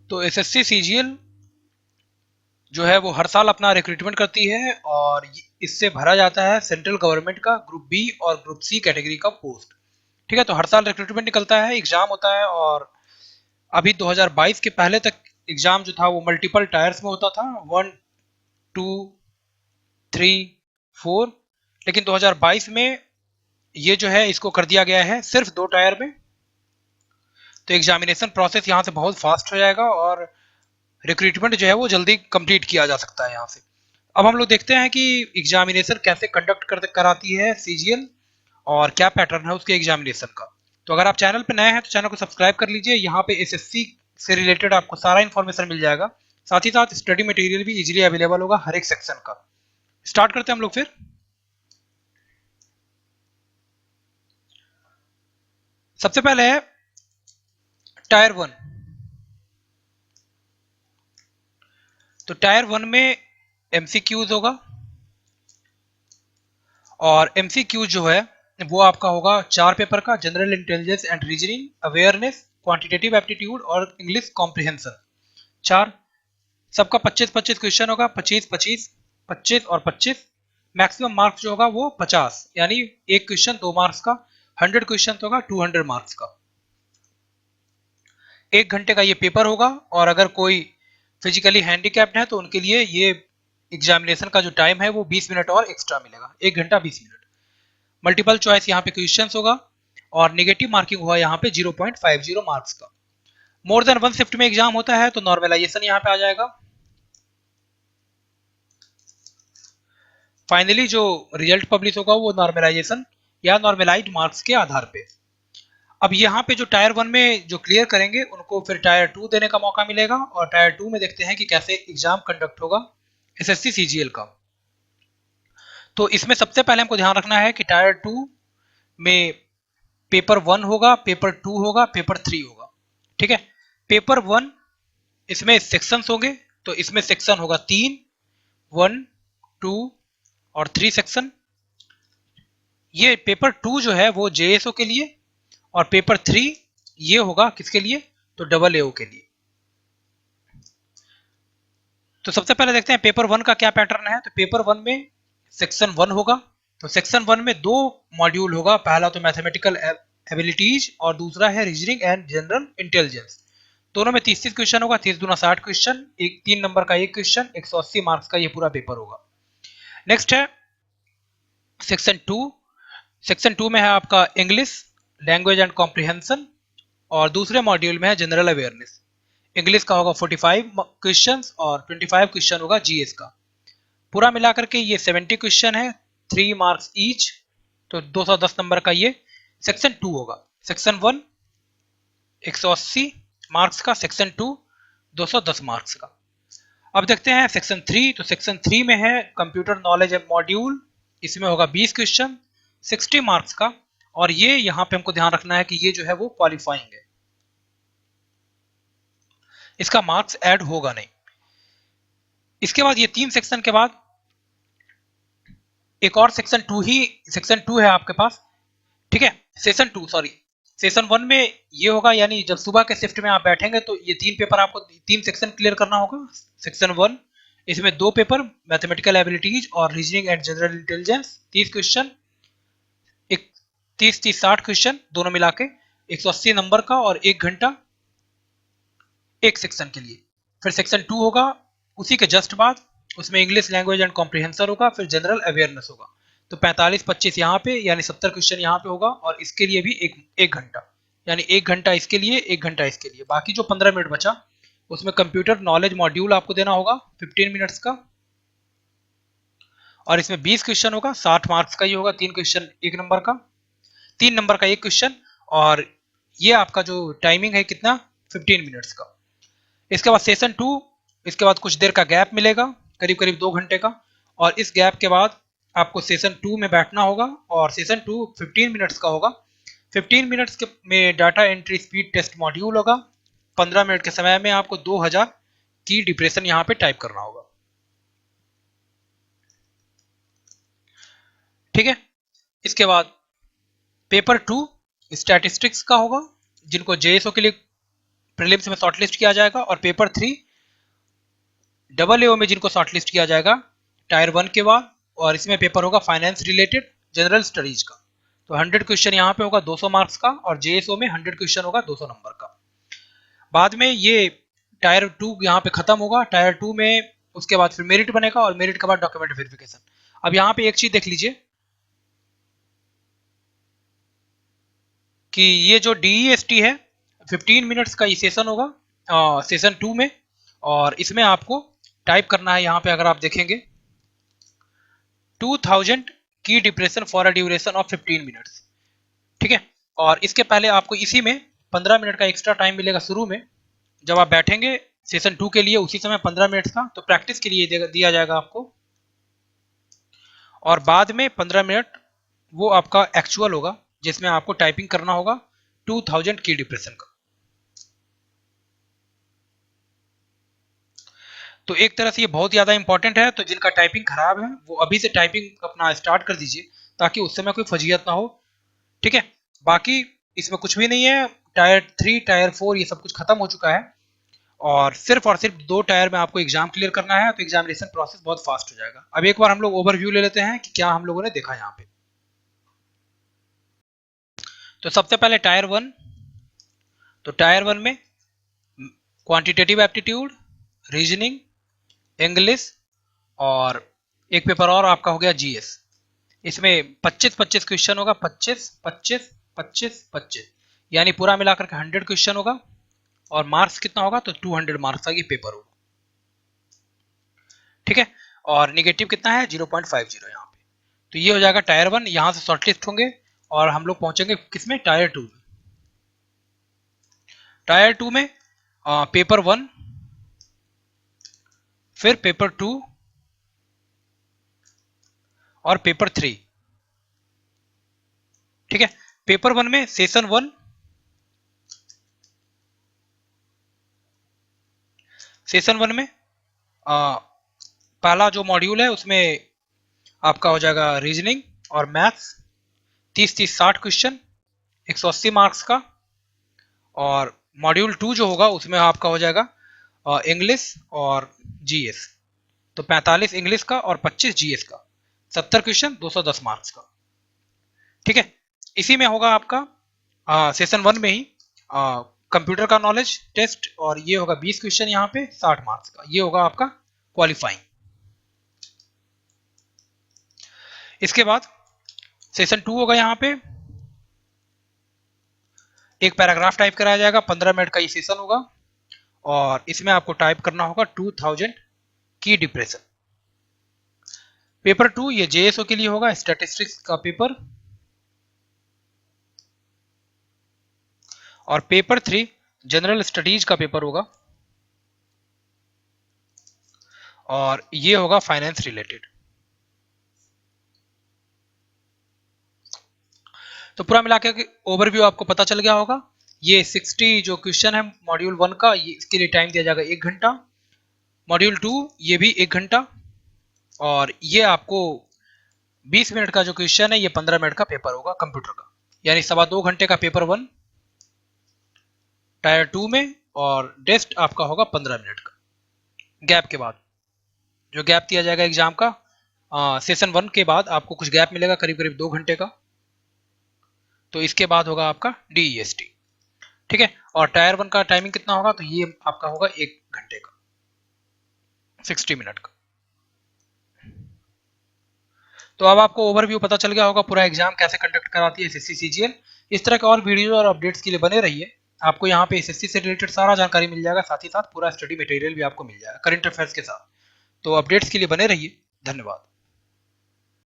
तो SSC CGL जो है वो हर साल अपना रिक्रूटमेंट करती है और इससे भरा जाता है सेंट्रल गवर्नमेंट का ग्रुप बी और ग्रुप सी कैटेगरी का पोस्ट। ठीक है, तो हर साल रिक्रूटमेंट निकलता है, एग्जाम होता है और अभी 2022 के पहले तक एग्जाम जो था वो मल्टीपल टायर्स में होता था, 1 2 3 4। लेकिन 2022 में ये जो है इसको कर दिया गया है सिर्फ 2 टायर में। तो एग्जामिनेशन प्रोसेस यहाँ से बहुत फास्ट हो जाएगा और रिक्रूटमेंट जो है वो जल्दी कंप्लीट किया जा सकता है यहाँ से। अब हम लोग देखते हैं कि एग्जामिनेशन कैसे कंडक्ट कराती है सीजीएल और क्या पैटर्न है उसके एग्जामिनेशन का। तो अगर आप चैनल पर नए हैं तो चैनल को सब्सक्राइब कर लीजिए। यहाँ पे एसएससी से रिलेटेड आपको सारा इन्फॉर्मेशन मिल जाएगा, साथ ही साथ स्टडी मटेरियल भी इजीली अवेलेबल होगा हर एक सेक्शन का। स्टार्ट करते हैं हम लोग फिर। सबसे पहले है टायर 1। तो टायर 1 में एमसीक्यूज होगा और एमसीक्यूज जो है वो आपका होगा 4 पेपर का, general intelligence and reasoning, awareness, quantitative aptitude और इंग्लिश कॉम्प्रिहेंशन। 4 सबका 25-25 क्वेश्चन होगा, 25-25, 25 और 25। मैक्सिमम मार्क्स जो होगा वो 50, यानी एक क्वेश्चन 2 मार्क्स का, 100 क्वेश्चन होगा 200 मार्क्स का। 1 घंटे का ये पेपर होगा और अगर कोई फिजिकली हैंडीकैप्ड है तो उनके लिए ये एग्जामिनेशन का जो टाइम है वो 20 मिनट और एक्स्ट्रा मिलेगा, 1 घंटा 20 मिनट। मल्टीपल चॉइस यहाँ पे क्वेश्चंस होगा और नेगेटिव मार्किंग हुआ यहाँ पे 0.50 मार्क्स का। मोर देन 1 शिफ्ट में एग्जाम होता है तो नॉर्मलाइजेशन यहाँ पे आ जाएगा। फाइनली जो रिजल्ट पब्लिश होगा वो नॉर्मलाइजेशन या नॉर्मलाइज्ड मार्क्स के आधार पे। अब यहाँ पे जो टायर 1 में जो क्लियर करेंगे उनको फिर टायर 2 देने का मौका मिलेगा और टायर 2 में देखते हैं कि कैसे एग्जाम कंडक्ट होगा एसएससी सीजीएल का। तो इसमें सबसे पहले हमको ध्यान रखना है कि टायर 2 में पेपर 1 होगा, पेपर 2 होगा, पेपर 3 होगा। ठीक है, पेपर 1 इसमें सेक्शंस होंगे, तो इसमें सेक्शन होगा 3, 1 2 और 3 सेक्शन। ये पेपर 2 जो है वो जेएसओ के लिए और पेपर 3 ये होगा किसके लिए, तो डबल एओ के लिए। तो सबसे पहले देखते हैं पेपर 1 का क्या पैटर्न है। तो पेपर 1 में सेक्शन 1 होगा। तो सेक्शन 1 में 2 मॉड्यूल होगा, पहला तो मैथमेटिकल एबिलिटीज और दूसरा है रीजनिंग एंड जनरल इंटेलिजेंस। दोनों में 30-30 क्वेश्चन होगा, 30 दूना 60 क्वेश्चन, 3 नंबर का एक क्वेश्चन, 180 मार्क्स का ये पूरा पेपर होगा। नेक्स्ट है सेक्शन 2। सेक्शन 2 में है आपका इंग्लिश लैंग्वेज एंड कॉम्प्रिहेंशन और दूसरे मॉड्यूल में है जनरल अवेयरनेस। इंग्लिश का होगा 45 क्वेश्चंस और 25 क्वेश्चन होगा जीएस का। पूरा मिलाकर के ये 70 क्वेश्चन है, 3 मार्क्स ईच, तो 210 नंबर का ये सेक्शन 2 होगा। सेक्शन 1 180 मार्क्स का, सेक्शन 2 210 मार्क्स का। अब देखते हैं सेक्शन 3। तो सेक्शन 3 में है कंप्यूटर नॉलेज मॉड्यूल, इसमें होगा 20 क्वेश्चन, 60 मार्क्स का और ये यहाँ पे हमको ध्यान रखना है कि ये जो है वो क्वालिफाइंग है, इसका मार्क्स ऐड होगा नहीं। इसके बाद ये 3 सेक्शन के बाद एक और सेक्शन 2 है आपके पास। ठीक है, सेशन 2 सॉरी, सेशन 1 में ये होगा, यानी जब सुबह के शिफ्ट में आप बैठेंगे तो ये 3 पेपर आपको 3 सेक्शन क्लियर करना होगा। सेक्शन 1 इसमें 2 पेपर मैथमेटिकल एबिलिटीज और reasoning and general intelligence, 30 question, 30-30-60 question दोनों मिला के 180 नंबर का और 1 घंटा एक सेक्शन के लिए। फिर सेक्शन 2 होगा उसी के जस्ट बाद, उसमें इंग्लिश लैंग्वेज एंड कॉम्प्रिहेंशन होगा, फिर जनरल अवेयरनेस होगा। तो 45-25 यहाँ पे यानी 70 क्वेश्चन यहाँ पे होगा और इसके लिए भी एक घंटा, यानी 1 घंटा इसके लिए, 1 घंटा इसके लिए। बाकी जो 15 मिनट बचा उसमें कंप्यूटर नॉलेज मॉड्यूल आपको देना होगा 15 मिनट्स का और इसमें 20 क्वेश्चन होगा, 60 मार्क्स का ही होगा, 3 क्वेश्चन 1 नंबर का, 3 नंबर का एक क्वेश्चन और ये आपका जो टाइमिंग है कितना, 15 मिनट्स का। इसके बाद सेशन 2, इसके बाद कुछ देर का गैप मिलेगा, करीब करीब 2 घंटे का, और इस गैप के बाद आपको सेशन 2 में बैठना होगा और सेशन 2 15 मिनट्स का होगा। 15 मिनट्स के में data entry speed test module होगा। 15 मिनट के समय में आपको 2000 की डिप्रेशन यहाँ पे टाइप करना होगा। ठीक है, इसके बाद पेपर 2 स्टैटिस्टिक्स का होगा, जिनको जेएसओ के लिए प्रीलिम्स में शॉर्टलिस्ट किया जाएगा, और पेपर 3 डबल एओ में जिनको शॉर्टलिस्ट किया जाएगा टायर 1 के बाद, और इसमें पेपर होगा फाइनेंस रिलेटेड जनरल स्टडीज का। तो 100 क्वेश्चन यहाँ पे होगा 200 मार्क्स का, और जेएसओ में 100 क्वेश्चन होगा 200 नंबर का। बाद में ये टायर 2 यहाँ पे खत्म होगा। टायर 2 में उसके बाद फिर मेरिट बनेगा, और मेरिट के बाद डॉक्यूमेंट वेरिफिकेशन। अब यहाँ पे एक चीज देख लीजिए कि ये जो डीईएसटी है 15 मिनट्स का ये सेशन होगा सेशन 2 में, और इसमें आपको टाइप करना है यहाँ पे, अगर आप देखेंगे 2000 की depression for a duration of 15 minutes. ठीक है, और इसके पहले आपको इसी में 15 मिनट का एक्स्ट्रा टाइम मिलेगा शुरू में, जब आप बैठेंगे सेशन 2 के लिए उसी समय 15 मिनट का, तो प्रैक्टिस के लिए दिया जाएगा आपको, और बाद में 15 मिनट वो आपका एक्चुअल होगा जिसमें आपको टाइपिंग करना होगा 2000 की डिप्रेशन का। तो एक तरह से ये बहुत ज़्यादा इंपॉर्टेंट है, तो जिनका टाइपिंग खराब है वो अभी से टाइपिंग अपना स्टार्ट कर दीजिए ताकि उस समय कोई फजीयत ना हो। ठीक है, बाकी इसमें कुछ भी नहीं है। टायर 3 टायर 4 ये सब कुछ खत्म हो चुका है, और सिर्फ 2 टायर में आपको एग्जाम क्लियर करना है, तो एग्जामिनेशन प्रोसेस बहुत फास्ट हो जाएगा। अब एक बार हम लोग ओवरव्यू ले लेते हैं कि क्या हम लोगों ने देखा यहाँ पे। तो सबसे पहले टायर 1, तो टायर 1 में क्वांटिटेटिव एप्टीट्यूड, रीजनिंग, इंग्लिश, और एक पेपर और आपका हो गया जीएस। इसमें 25-25 क्वेश्चन होगा, 25-25-25-25, यानी पूरा मिलाकर के 100 क्वेश्चन होगा, और मार्क्स कितना होगा तो 200 मार्क्स का ये पेपर होगा। ठीक है, और निगेटिव कितना है 0.50 यहाँ पे। तो ये हो जाएगा टायर 1, यहाँ से शॉर्टलिस्ट होंगे और हम लोग पहुंचेंगे किसमें, टायर 2 में। टायर 2 में पेपर 1, फिर पेपर 2 और पेपर 3। ठीक है, पेपर 1 में सेशन 1, सेशन 1 में पहला जो मॉड्यूल है उसमें आपका हो जाएगा रीजनिंग और मैथ्स, 30-30-60 क्वेश्चन, 180 मार्क्स का। और मॉड्यूल 2 जो होगा उसमें आपका हो जाएगा इंग्लिश और जीएस, तो 45 इंग्लिश का और 25 जीएस का, 70 क्वेश्चन, 210 मार्क्स का। ठीक है, इसी में होगा आपका सेशन 1 में ही कंप्यूटर का नॉलेज टेस्ट, और ये होगा 20 क्वेश्चन यहाँ पे 60 मार्क्स का, ये होगा आपका क्वालिफाइंग। इसके बाद सेशन 2 होगा, यहाँ पे एक पैराग्राफ टाइप कराया जाएगा, 15 मिनट का ये सेशन होगा, और इसमें आपको टाइप करना होगा 2000 की डिप्रेशन। पेपर 2 ये जेएसओ के लिए होगा, स्टैटिस्टिक्स का पेपर, और पेपर 3 जनरल स्टडीज का पेपर होगा, और ये होगा फाइनेंस रिलेटेड। तो पूरा मिलाकर के ओवरव्यू आपको पता चल गया होगा। ये 60 जो क्वेश्चन है मॉड्यूल 1 का, ये इसके लिए टाइम दिया जाएगा 1 घंटा। मॉड्यूल 2 ये भी 1 घंटा, और ये आपको 20 मिनट का जो क्वेश्चन है ये 15 मिनट का पेपर होगा कंप्यूटर का, यानी 2.25 घंटे का पेपर 1 टायर 2 में, और टेस्ट आपका होगा 15 मिनट का। गैप के बाद जो गैप दिया जाएगा एग्जाम का, सेशन 1 के बाद आपको कुछ गैप मिलेगा करीब करीब 2 घंटे का, तो इसके बाद होगा आपका डीईएसटी। ठीक है, और टायर 1 का टाइमिंग कितना होगा, तो ये आपका होगा 1 घंटे का, 60 मिनट का। तो अब आपको ओवरव्यू पता चल गया होगा पूरा एग्जाम कैसे कंडक्ट कराती है एसएससी सीजीएल। इस तरह के और वीडियो और अपडेट्स के लिए बने रहिए, आपको यहाँ पे एसएससी से रिलेटेड सारा जानकारी मिल जाएगा, साथ ही साथ पूरा स्टडी मटेरियल भी आपको मिल जाएगा करंट अफेयर्स के साथ। तो अपडेट्स के लिए बने रहिए, धन्यवाद।